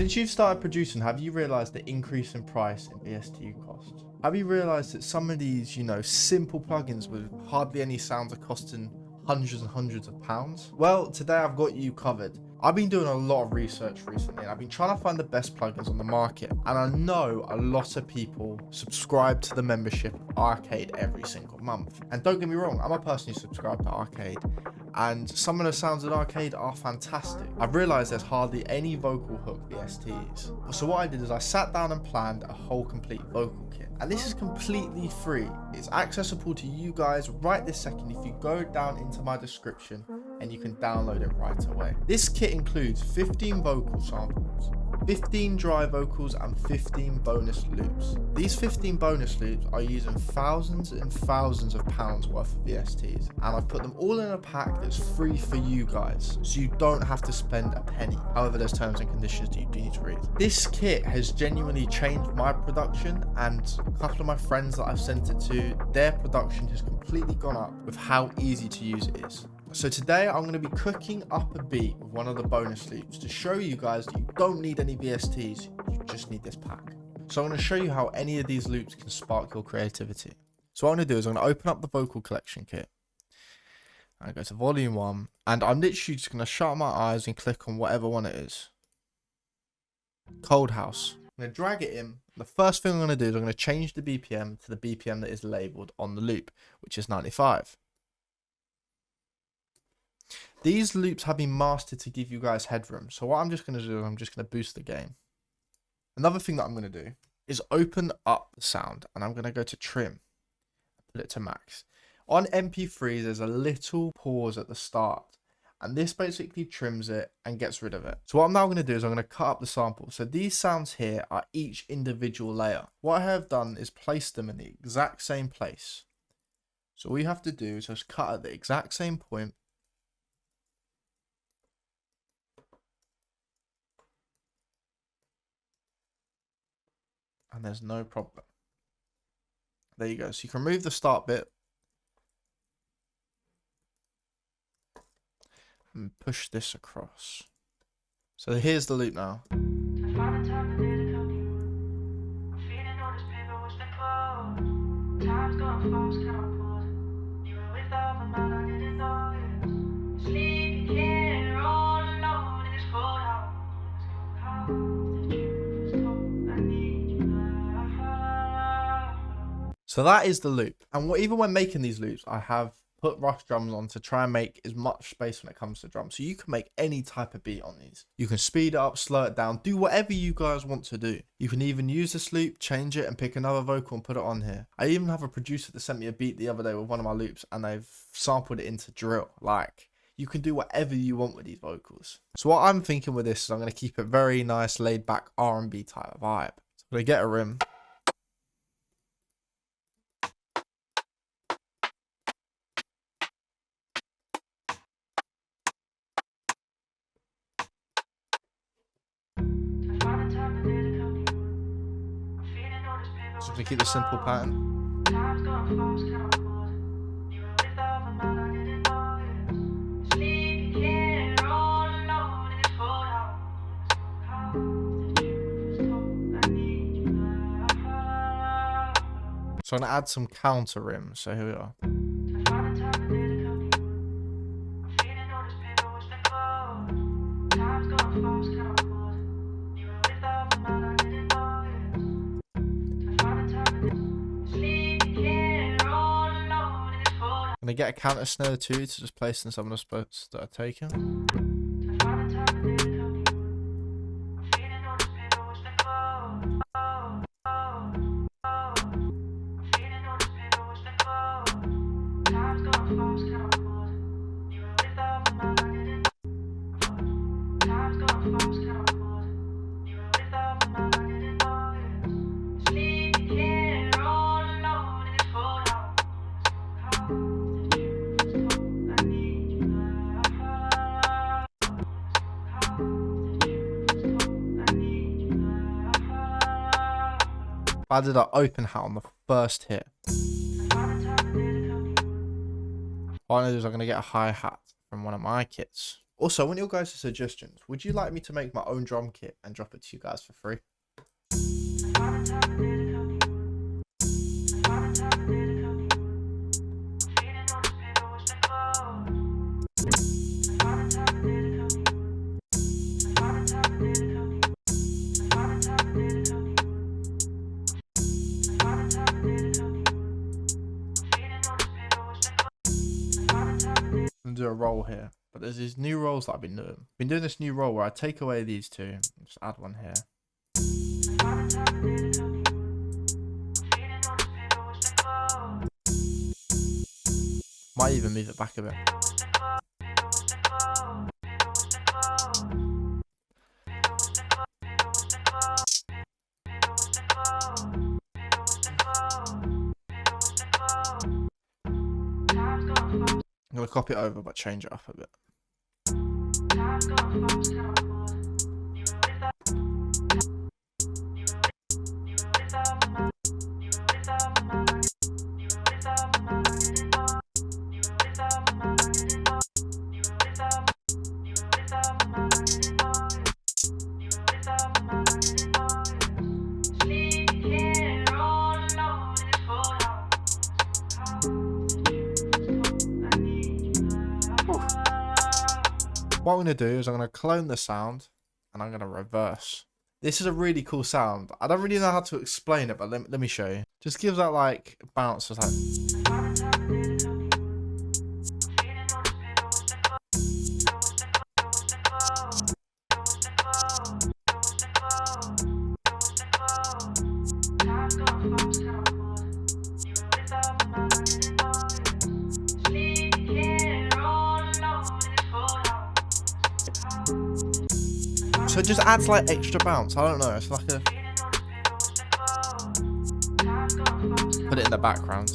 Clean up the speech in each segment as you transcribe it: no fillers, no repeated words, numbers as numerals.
Since you've started producing, have you realized the increase in price in VST costs? Have you realized that some of these, simple plugins with hardly any sounds are costing hundreds and hundreds of pounds? Well, today I've got you covered. I've been doing a lot of research recently and I've been trying to find the best plugins on the market. And I know a lot of people subscribe to the membership of Arcade every single month. And don't get me wrong, I'm a person who subscribed to Arcade and some of the sounds in Arcade are fantastic. I've realized there's hardly any vocal hook VSTs. So what I did is I sat down and planned a whole complete vocal kit. And this is completely free. It's accessible to you guys right this second if you go down into my description and you can download it right away. This kit includes 15 vocal samples, 15 dry vocals and 15 bonus loops. These 15 bonus loops are using thousands and thousands of pounds worth of VSTs, and I've put them all in a pack that's free for you guys, so you don't have to spend a penny. However, there's terms and conditions that you do need to read. This kit has genuinely changed my production, and a couple of my friends that I've sent it to, their production has completely gone up with how easy to use it is. So today I'm going to be cooking up a beat with one of the bonus loops to show you guys that you don't need any VSTs, you just need this pack. So I'm going to show you how any of these loops can spark your creativity. So what I'm going to do is I'm going to open up the vocal collection kit. I go to volume 1 and I'm literally just going to shut my eyes and click on whatever one it is. Cold House. I'm going to drag it in. The first thing I'm going to do is I'm going to change the BPM to the BPM that is labeled on the loop, which is 95. These loops have been mastered to give you guys headroom. So what I'm just going to do is I'm just going to boost the gain. Another thing that I'm going to do is open up the sound and I'm going to go to trim, put it to max. On MP3, there's a little pause at the start and this basically trims it and gets rid of it. So what I'm now going to do is I'm going to cut up the sample. So these sounds here are each individual layer. What I have done is place them in the exact same place. So all you have to do is just cut at the exact same point. And there's no problem. There you go. So you can remove the start bit and push this across. So here's the loop now. So that is the loop. And even when making these loops, I have put rough drums on to try and make as much space when it comes to drums. So you can make any type of beat on these. You can speed it up, slow it down, do whatever you guys want to do. You can even use this loop, change it and pick another vocal and put it on here. I even have a producer that sent me a beat the other day with one of my loops and they've sampled it into drill. Like, you can do whatever you want with these vocals. So what I'm thinking with this is I'm going to keep it very nice, laid back R&B type of vibe. So I'm going to get a rim. So I'm going to keep the simple pattern. So I'm going to add some counter rims. So here we are. I'm going to get a counter snare too to just place in some of the spots that are taken. I did an open hat on the first hit. What I'm going to do is I'm going to get a hi-hat from one of my kits. Also, I want your guys' suggestions. Would you like me to make my own drum kit and drop it to you guys for free? I'm gonna do a roll here, but there's these new rolls that I've been doing. Been doing this new roll where I take away these two and just add one here. Might even move it back a bit. I'm gonna copy it over but change it up a bit. What I'm going to do is I'm going to clone the sound and I'm going to reverse. This is a really cool sound. I don't really know how to explain it, but let me show you. Just gives that like bounce. Just like... So it just adds like extra bounce. I don't know. It's like a... Put it in the background.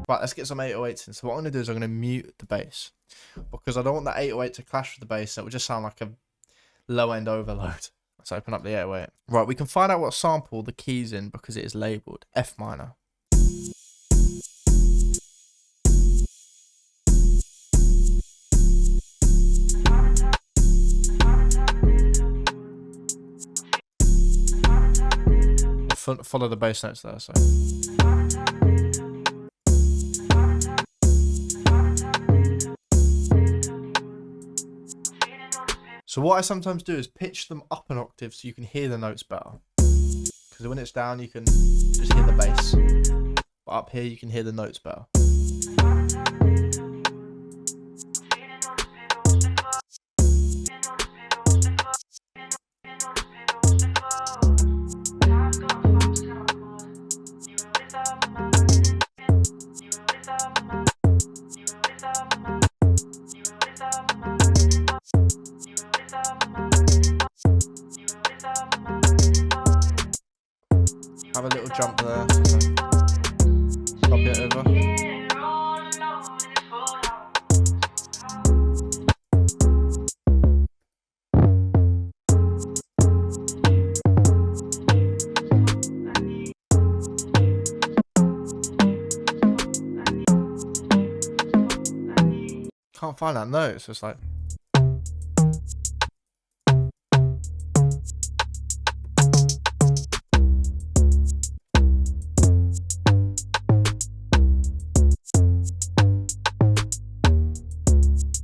Right, let's get some 808s in. So what I'm going to do is I'm going to mute the bass. Because I don't want the 808 to clash with the bass. It would just sound like a low-end overload. Let's open up the 808. Right, we can find out what sample the key's in because it is labelled F minor. Follow the bass notes there, so. So what I sometimes do is pitch them up an octave so you can hear the notes better. Because when it's down, you can just hear the bass. But up here, you can hear the notes better. Have a little jump there, so copy it over. Can't find that note, so it's like...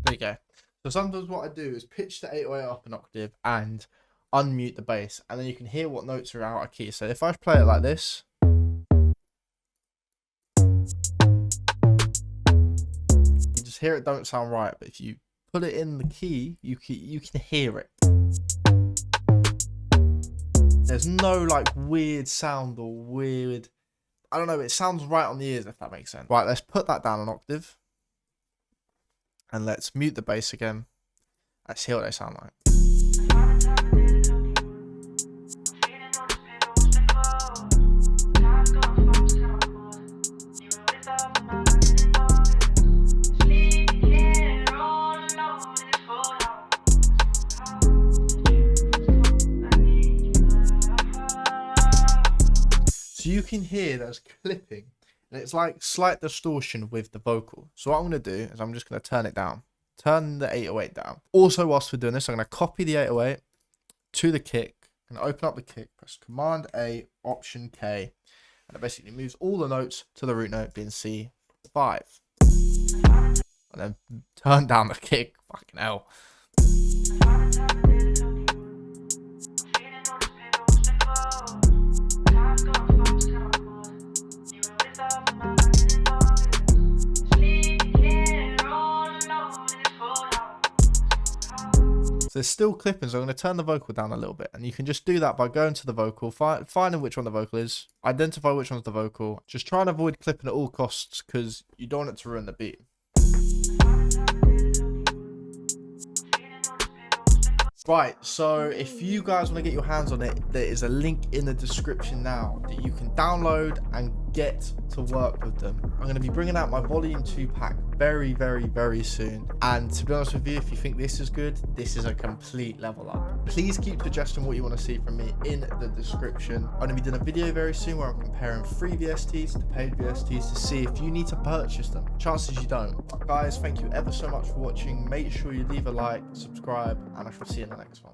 There you go. So sometimes what I do is pitch the 808 up an octave and unmute the bass, and then you can hear what notes are out of key. So if I play it like this, you just hear it don't sound right, but if you put it in the key, you can hear it. There's no like weird sound or weird, I don't know, it sounds right on the ears, if that makes sense. Right, let's put that down an octave. And let's mute the bass again. Let's hear what they sound like. So you can hear there's clipping, and it's like slight distortion with the vocal. So what I'm going to do is I'm just going to turn it down. Turn the 808 down. Also, whilst we're doing this, I'm going to copy the 808 to the kick and open up the kick, press Command A, Option K, and it basically moves all the notes to the root note being C5. And then turn down the kick. Fucking hell. So there's still clipping, so I'm going to turn the vocal down a little bit. And you can just do that by going to the vocal, finding which one the vocal is, identify which one's the vocal. Just try and avoid clipping at all costs because you don't want it to ruin the beat. Right, so if you guys want to get your hands on it, there is a link in the description now that you can download and get to work with them. I'm going to be bringing out my Volume 2 pack very soon. And to be honest with you, if you think this is good, this is a complete level up. Please keep suggesting what you want to see from me in the description. I'm going to be doing a video very soon where I'm comparing free VSTs to paid VSTs to see if you need to purchase them. Chances you don't. Guys, thank you ever so much for watching. Make sure you leave a like, subscribe, and I shall see you in the next one.